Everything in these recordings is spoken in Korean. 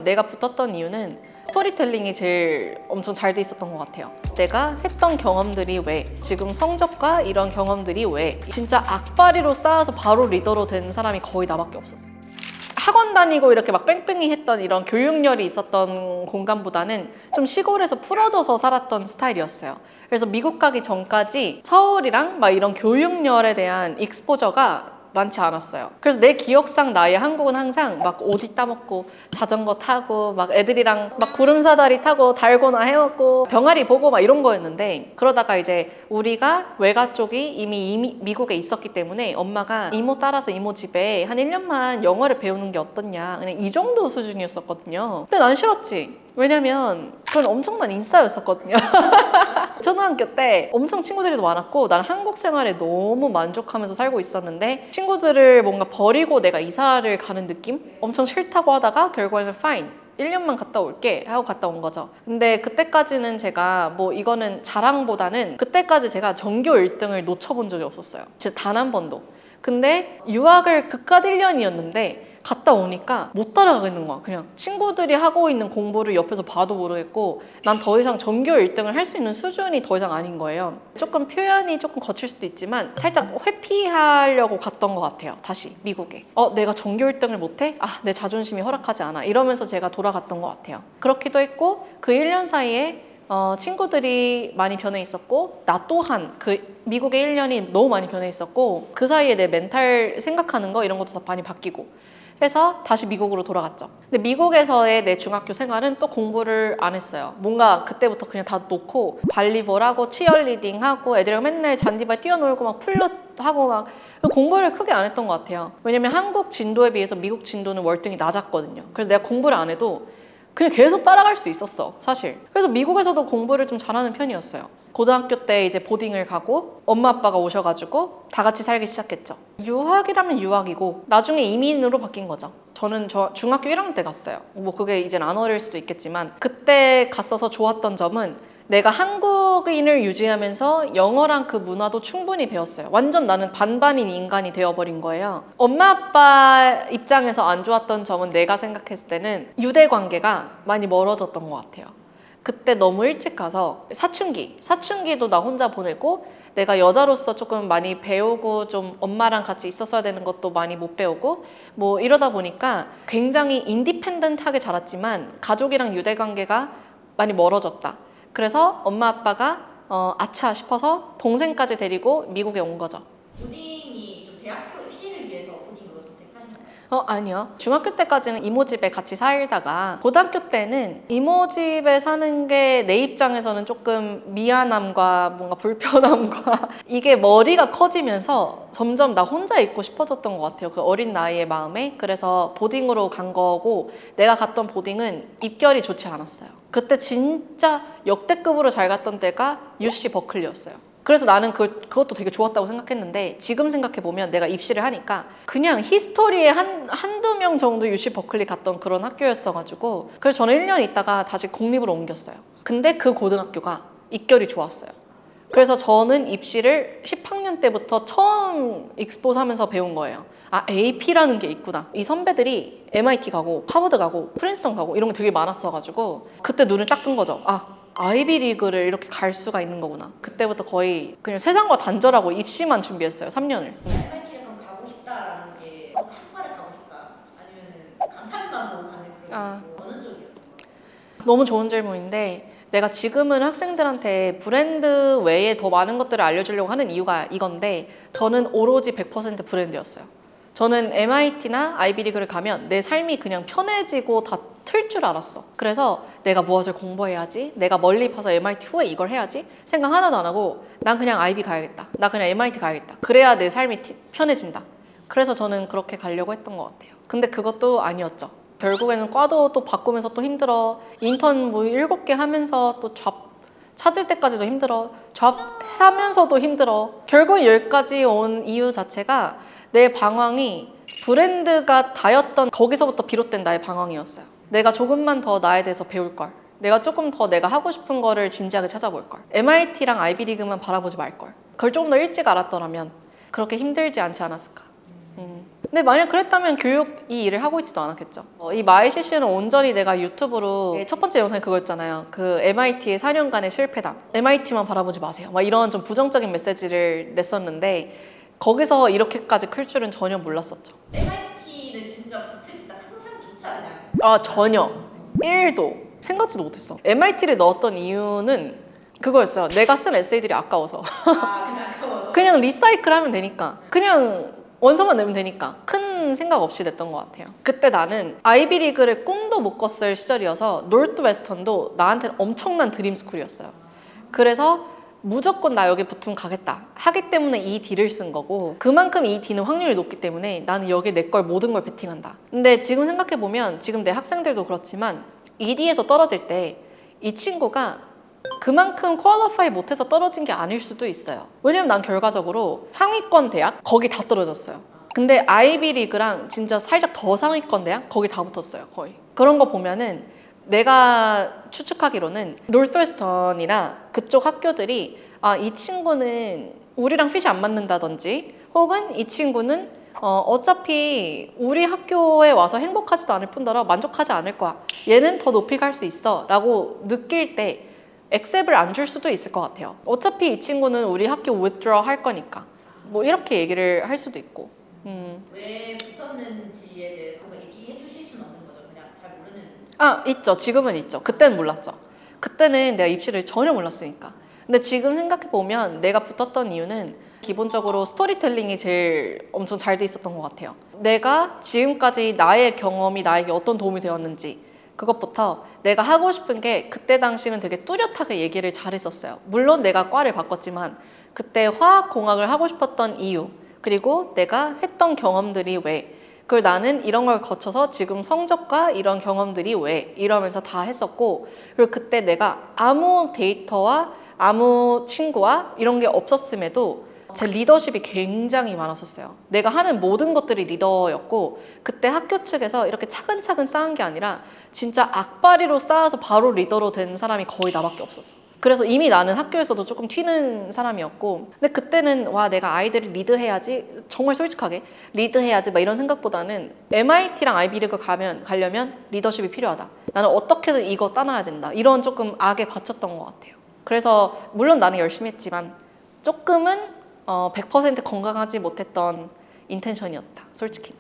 내가 붙었던 이유는 스토리텔링이 제일 엄청 잘 돼 있었던 것 같아요. 내가 했던 경험들이 왜, 지금 성적과 이런 경험들이 왜, 진짜 악바리로 쌓아서 바로 리더로 된 사람이 거의 나밖에 없었어. 학원 다니고 이렇게 막 뺑뺑이 했던 이런 교육열이 있었던 공간보다는 좀 시골에서 풀어져서 살았던 스타일이었어요. 그래서 미국 가기 전까지 서울이랑 막 이런 교육열에 대한 익스포저가 많지 않았어요. 그래서 내 기억상 나의 한국은 항상 막 옷 이따 먹고 자전거 타고 막 애들이랑 막 구름사다리 타고 달고나 해먹고 병아리 보고 막 이런 거였는데, 그러다가 이제 우리가 외가 쪽이 이미 미국에 있었기 때문에 엄마가 이모 따라서 이모 집에 한 1년만 영어를 배우는 게 어떻냐, 그냥 이 정도 수준이었었거든요. 근데 난 싫었지. 왜냐면 그건 엄청난 인싸였었거든요. 초등학교 때 엄청 친구들이 많았고 난 한국 생활에 너무 만족하면서 살고 있었는데 친구들을 뭔가 버리고 내가 이사를 가는 느낌? 엄청 싫다고 하다가 결국에는 fine, 1년만 갔다 올게 하고 갔다 온 거죠. 근데 그때까지는 제가 뭐 이거는 자랑보다는 그때까지 제가 전교 1등을 놓쳐본 적이 없었어요. 진짜 단 한 번도. 근데 유학을 그깟 1년이었는데 갔다 오니까 못 따라가겠는 거야. 그냥 친구들이 하고 있는 공부를 옆에서 봐도 모르겠고 난 더 이상 전교 1등을 할 수 있는 수준이 더 이상 아닌 거예요. 조금 표현이 조금 거칠 수도 있지만 살짝 회피하려고 갔던 것 같아요. 다시 미국에. 내가 전교 1등을 못해? 내 자존심이 허락하지 않아. 이러면서 제가 돌아갔던 것 같아요. 그렇기도 했고 그 1년 사이에 친구들이 많이 변해 있었고 나 또한 그 미국의 1년이 너무 많이 변해 있었고 그 사이에 내 멘탈 생각하는 거 이런 것도 다 많이 바뀌고 해서 다시 미국으로 돌아갔죠. 근데 미국에서의 내 중학교 생활은 또 공부를 안 했어요. 뭔가 그때부터 그냥 다 놓고 발리볼하고 치어리딩하고 애들이랑 맨날 잔디발 뛰어놀고 막 플룻하고 막 공부를 크게 안 했던 것 같아요. 왜냐면 한국 진도에 비해서 미국 진도는 월등히 낮았거든요. 그래서 내가 공부를 안 해도 그냥 계속 따라갈 수 있었어, 사실. 그래서 미국에서도 공부를 좀 잘하는 편이었어요. 고등학교 때 이제 보딩을 가고 엄마 아빠가 오셔가지고 다 같이 살기 시작했죠. 유학이라면 유학이고 나중에 이민으로 바뀐 거죠. 저는 중학교 1학년 때 갔어요. 뭐 그게 이젠 안 어릴 수도 있겠지만 그때 갔어서 좋았던 점은 내가 한국인을 유지하면서 영어랑 그 문화도 충분히 배웠어요. 완전 나는 반반인 인간이 되어버린 거예요. 엄마 아빠 입장에서 안 좋았던 점은 내가 생각했을 때는 유대 관계가 많이 멀어졌던 것 같아요. 그때 너무 일찍 가서 사춘기도 나 혼자 보내고 내가 여자로서 조금 많이 배우고 좀 엄마랑 같이 있었어야 되는 것도 많이 못 배우고 뭐 이러다 보니까 굉장히 인디펜던트하게 자랐지만 가족이랑 유대 관계가 많이 멀어졌다. 그래서 엄마 아빠가 아차 싶어서 동생까지 데리고 미국에 온 거죠. 보딩이 좀 대학교 입시를 위해서 보딩으로 선택하신 거예요? 아니요. 중학교 때까지는 이모 집에 같이 살다가 고등학교 때는 이모 집에 사는 게 내 입장에서는 조금 미안함과 뭔가 불편함과 이게 머리가 커지면서 점점 나 혼자 있고 싶어졌던 것 같아요. 그 어린 나이의 마음에. 그래서 보딩으로 간 거고 내가 갔던 보딩은 입결이 좋지 않았어요. 그때 진짜 역대급으로 잘 갔던 데가 UC 버클리였어요. 그래서 나는 그것도 되게 좋았다고 생각했는데 지금 생각해보면 내가 입시를 하니까 그냥 히스토리에 한두 명 정도 UC 버클리 갔던 그런 학교였어가지고 그래서 저는 1년 있다가 다시 공립으로 옮겼어요. 근데 그 고등학교가 입결이 좋았어요. 그래서 저는 입시를 10학년 때부터 처음 익스포즈 하면서 배운 거예요. AP라는 게 있구나. 이 선배들이 MIT 가고 하버드 가고 프린스턴 가고 이런 게 되게 많았어가지고 그때 눈을 딱 뜬 거죠. 아이비리그를 이렇게 갈 수가 있는 거구나. 그때부터 거의 그냥 세상과 단절하고 입시만 준비했어요. 3년을. MIT를 그럼 가고 싶다라는 게 학과를 가고 싶다? 아니면 간판만 보고 가는 그런 거 어느 쪽이요? 너무 좋은 질문인데 내가 지금은 학생들한테 브랜드 외에 더 많은 것들을 알려주려고 하는 이유가 이건데 저는 오로지 100% 브랜드였어요. 저는 MIT나 아이비리그를 가면 내 삶이 그냥 편해지고 다 틀 줄 알았어. 그래서 내가 무엇을 공부해야지, 내가 멀리 봐서 MIT 후에 이걸 해야지 생각 하나도 안 하고 난 그냥 아이비 가야겠다, 나 그냥 MIT 가야겠다. 그래야 내 삶이 편해진다. 그래서 저는 그렇게 가려고 했던 것 같아요. 근데 그것도 아니었죠. 결국에는 과도 또 바꾸면서 또 힘들어. 인턴 뭐 7개 하면서 또 잡 찾을 때까지도 힘들어. 잡 하면서도 힘들어. 결국 여기까지 온 이유 자체가 내 방황이 브랜드가 다였던 거기서부터 비롯된 나의 방황이었어요. 내가 조금만 더 나에 대해서 배울 걸. 내가 조금 더 내가 하고 싶은 거를 진지하게 찾아볼 걸. MIT랑 아이비리그만 바라보지 말 걸. 그걸 조금 더 일찍 알았더라면 그렇게 힘들지 않지 않았을까. 근데 만약 그랬다면 교육 이 일을 하고 있지도 않았겠죠. 이 마이CC는 온전히 내가 유튜브로 첫 번째 영상이 그거였잖아요. 그 MIT의 4년간의 실패담. MIT만 바라보지 마세요. 막 이런 좀 부정적인 메시지를 냈었는데 거기서 이렇게까지 클 줄은 전혀 몰랐었죠. MIT는 진짜 붙을 진짜 상상조차 그냥. 아 전혀 1도 생각지도 못했어. MIT를 넣었던 이유는 그거였어요. 내가 쓴 에세이들이 아까워서. 그냥 아까워서. 그냥 리사이클 하면 되니까. 그냥 원서만 내면 되니까. 큰 생각 없이 냈던 것 같아요. 그때 나는 아이비리그를 꿈도 못 꿨을 시절이어서 노스웨스턴도 나한테는 엄청난 드림스쿨이었어요. 그래서 무조건 나 여기 붙으면 가겠다 하기 때문에 이 D를 쓴 거고, 그만큼 이 D는 확률이 높기 때문에 나는 여기에 내 걸 모든 걸 베팅한다. 근데 지금 생각해보면 지금 내 학생들도 그렇지만 이 D에서 떨어질 때 이 친구가 그만큼 퀄리파이 못해서 떨어진 게 아닐 수도 있어요. 왜냐면 난 결과적으로 상위권 대학 거기 다 떨어졌어요. 근데 아이비리그랑 진짜 살짝 더 상위권 대학 거기 다 붙었어요. 거의. 그런 거 보면은 내가 추측하기로는 노스웨스턴이나 그쪽 학교들이 이 친구는 우리랑 핏이 안 맞는다든지 혹은 이 친구는 어차피 우리 학교에 와서 행복하지도 않을 뿐더러 만족하지 않을 거야. 얘는 더 높이 갈 수 있어 라고 느낄 때 액셉을 안 줄 수도 있을 것 같아요. 어차피 이 친구는 우리 학교 withdraw 할 거니까 뭐 이렇게 얘기를 할 수도 있고. 왜 붙었는지에 대해서 얘기해 주실 수는 없는 거죠. 그냥 잘 모르는. 있죠. 지금은 있죠. 그때는 몰랐죠. 그때는 내가 입시를 전혀 몰랐으니까. 근데 지금 생각해보면 내가 붙었던 이유는 기본적으로 스토리텔링이 제일 엄청 잘 돼 있었던 것 같아요. 내가 지금까지 나의 경험이 나에게 어떤 도움이 되었는지 그것부터 내가 하고 싶은 게 그때 당시는 되게 뚜렷하게 얘기를 잘했었어요. 물론 내가 과를 바꿨지만 그때 화학공학을 하고 싶었던 이유, 그리고 내가 했던 경험들이 왜, 그리고 나는 이런 걸 거쳐서 지금 성적과 이런 경험들이 왜, 이러면서 다 했었고, 그리고 그때 내가 아무 데이터와 아무 친구와 이런 게 없었음에도 제 리더십이 굉장히 많았었어요. 내가 하는 모든 것들이 리더였고, 그때 학교 측에서 이렇게 차근차근 쌓은 게 아니라 진짜 악바리로 쌓아서 바로 리더로 된 사람이 거의 나밖에 없었어. 그래서 이미 나는 학교에서도 조금 튀는 사람이었고, 근데 그때는 내가 아이들을 리드해야지, 정말 솔직하게 리드해야지 막 이런 생각보다는 MIT랑 아이비리그 가려면 리더십이 필요하다. 나는 어떻게든 이거 따놔야 된다. 이런 조금 악에 바쳤던 것 같아요. 그래서 물론 나는 열심히 했지만 조금은 100% 건강하지 못했던 인텐션이었다, 솔직히.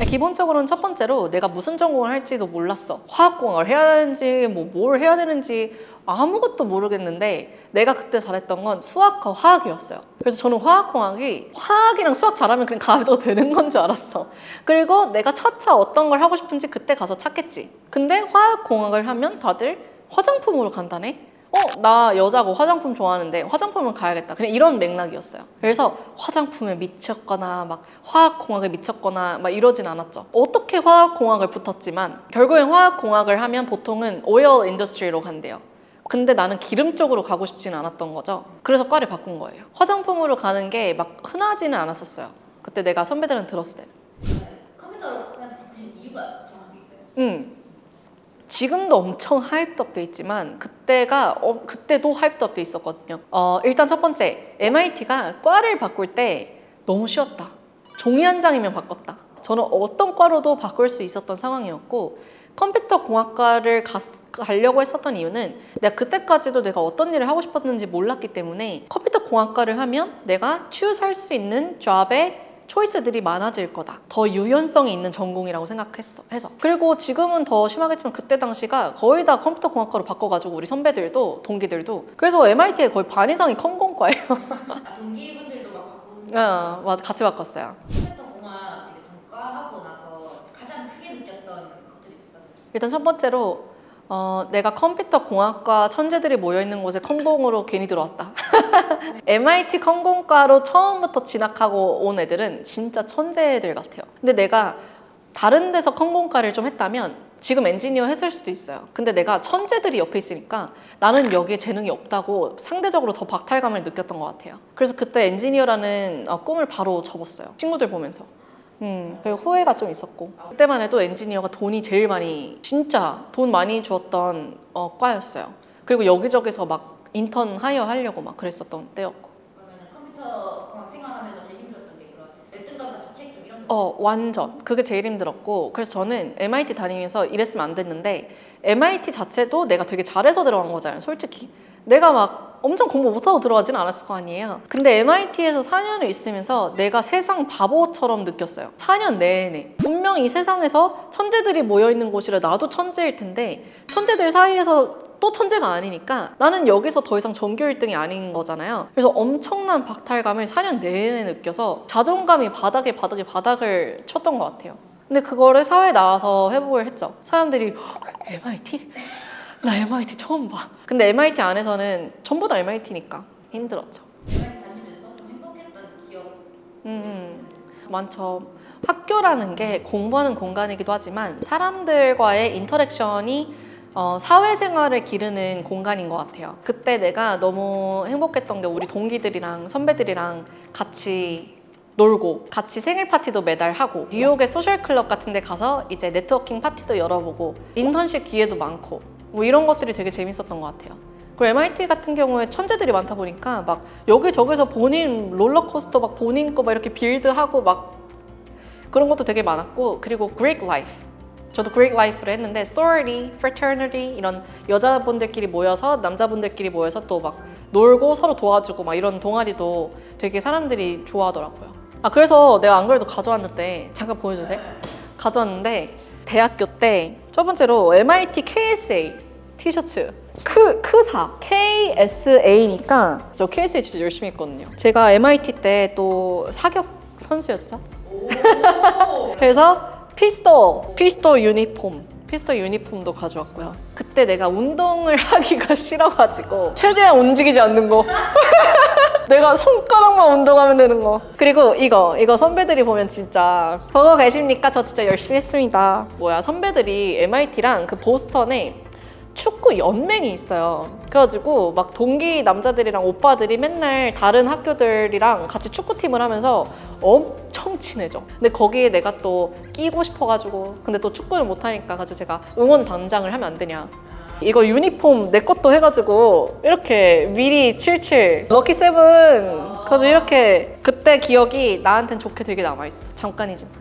기본적으로는 첫 번째로 내가 무슨 전공을 할지도 몰랐어. 화학공학을 해야 되는지 뭘 해야 되는지 아무것도 모르겠는데 내가 그때 잘했던 건 수학과 화학이었어요. 그래서 저는 화학이랑 수학 잘하면 그냥 가도 되는 건 줄 알았어. 그리고 내가 차차 어떤 걸 하고 싶은지 그때 가서 찾겠지. 근데 화학공학을 하면 다들 화장품으로 간다네? 나 여자고 화장품 좋아하는데 화장품을 가야겠다. 그냥 이런 맥락이었어요. 그래서 화장품에 미쳤거나 막 화학공학에 미쳤거나 막 이러진 않았죠. 어떻게 화학공학을 붙었지만 결국엔 화학공학을 하면 보통은 오일 인더스트리로 간대요. 근데 나는 기름 쪽으로 가고 싶지는 않았던 거죠. 그래서 과를 바꾼 거예요. 화장품으로 가는 게 막 흔하지는 않았었어요. 그때 내가 선배들은 들었을 때. 컴퓨터 사이언스 바꾸신 이유가 정확하게 있어요? 지금도 엄청 하이프업 돼 있지만 그때도 하이프업 돼 있었거든요. 일단 첫 번째, MIT가 과를 바꿀 때 너무 쉬웠다. 종이 한 장이면 바꿨다. 저는 어떤 과로도 바꿀 수 있었던 상황이었고, 컴퓨터 공학과를 가려고 했었던 이유는 내가 그때까지도 내가 어떤 일을 하고 싶었는지 몰랐기 때문에 컴퓨터 공학과를 하면 내가 취업할 수 있는 잡에 초이스들이 많아질 거다. 더 유연성이 있는 전공이라고 생각해서. 그리고 지금은 더 심하겠지만 그때 당시가 거의 다 컴퓨터 공학과로 바꿔가지고 우리 선배들도 동기들도, 그래서 MIT에 거의 반 이상이 컴공과예요. 동기분들도 막 바꾸는. 맞아, 같이 바꿨어요. 컴퓨터 공학 이제 전과하고 나서 가장 크게 느꼈던 것들이 있었어요? 일단 첫 번째로 내가 컴퓨터 공학과 천재들이 모여있는 곳에 컴공으로 괜히 들어왔다. MIT 컴공과로 처음부터 진학하고 온 애들은 진짜 천재들 같아요. 근데 내가 다른 데서 컴공과를 좀 했다면 지금 엔지니어 했을 수도 있어요. 근데 내가 천재들이 옆에 있으니까 나는 여기에 재능이 없다고 상대적으로 더 박탈감을 느꼈던 것 같아요. 그래서 그때 엔지니어라는 꿈을 바로 접었어요. 친구들 보면서. 그리고 후회가 좀 있었고, 그때만 해도 엔지니어가 돈이 제일 많이, 진짜 돈 많이 주었던 과였어요. 그리고 여기저기서 막 인턴 하이어 하려고 막 그랬었던 때였고. 그러면 컴퓨터 공학 생활하면서 제일 힘들었던 게 그런 몇 등급과 자책 좀 이런 완전. 그게 제일 힘들었고. 그래서 저는 MIT 다니면서 이랬으면 안 됐는데, MIT 자체도 내가 되게 잘해서 들어간 거잖아요, 솔직히. 내가 막 엄청 공부 못하고 들어가지는 않았을 거 아니에요. 근데 MIT에서 4년을 있으면서 내가 세상 바보처럼 느꼈어요. 4년 내내. 분명 이 세상에서 천재들이 모여있는 곳이라 나도 천재일 텐데, 천재들 사이에서 또 천재가 아니니까 나는 여기서 더 이상 전교 1등이 아닌 거잖아요. 그래서 엄청난 박탈감을 4년 내내 느껴서 자존감이 바닥을 쳤던 것 같아요. 근데 그거를 사회에 나와서 회복을 했죠. 사람들이 MIT? 나 MIT 처음 봐. 근데 MIT 안에서는 전부 다 MIT니까 힘들었죠. 다니면서 좀 행복했던 기억 많죠. 학교라는 게 공부하는 공간이기도 하지만 사람들과의 인터랙션이 사회생활을 기르는 공간인 것 같아요. 그때 내가 너무 행복했던 게 우리 동기들이랑 선배들이랑 같이 놀고 같이 생일 파티도 매달 하고 뉴욕의 소셜클럽 같은 데 가서 이제 네트워킹 파티도 열어보고 인턴십 기회도 많고 뭐 이런 것들이 되게 재밌었던 것 같아요. 그리고 MIT 같은 경우에 천재들이 많다 보니까 막 여기저기서 본인 롤러코스터 막 본인 거 막 이렇게 빌드하고 막 그런 것도 되게 많았고, 그리고 Greek Life, 저도 Greek Life를 했는데 sorority, fraternity 이런 여자분들끼리 모여서 남자분들끼리 모여서 또 막 놀고 서로 도와주고 막 이런 동아리도 되게 사람들이 좋아하더라고요. 그래서 내가 안 그래도 가져왔는데 잠깐 보여줘도 돼? 가져왔는데 대학교 때 첫 번째로 MIT KSA 티셔츠 크사 KSA니까 저 KSA 진짜 열심히 했거든요. 제가 MIT 때 또 사격 선수였죠. 그래서 피스톨 유니폼도 가져왔고요. 그때 내가 운동을 하기가 싫어가지고 최대한 움직이지 않는 거. 내가 손가락만 운동하면 되는 거. 그리고 이거 선배들이 보면 진짜 보고 계십니까? 저 진짜 열심히 했습니다. 선배들이 MIT랑 그 보스턴에 축구 연맹이 있어요. 그래가지고 막 동기 남자들이랑 오빠들이 맨날 다른 학교들이랑 같이 축구팀을 하면서 엄청 친해져. 근데 거기에 내가 또 끼고 싶어가지고, 근데 또 축구를 못하니까 가지고 제가 응원 단장을 하면 안 되냐. 이거 유니폼 내 것도 해가지고 이렇게 미리 77 럭키 세븐 그래서 이렇게 그때 기억이 나한텐 좋게 되게 남아있어. 잠깐이지만.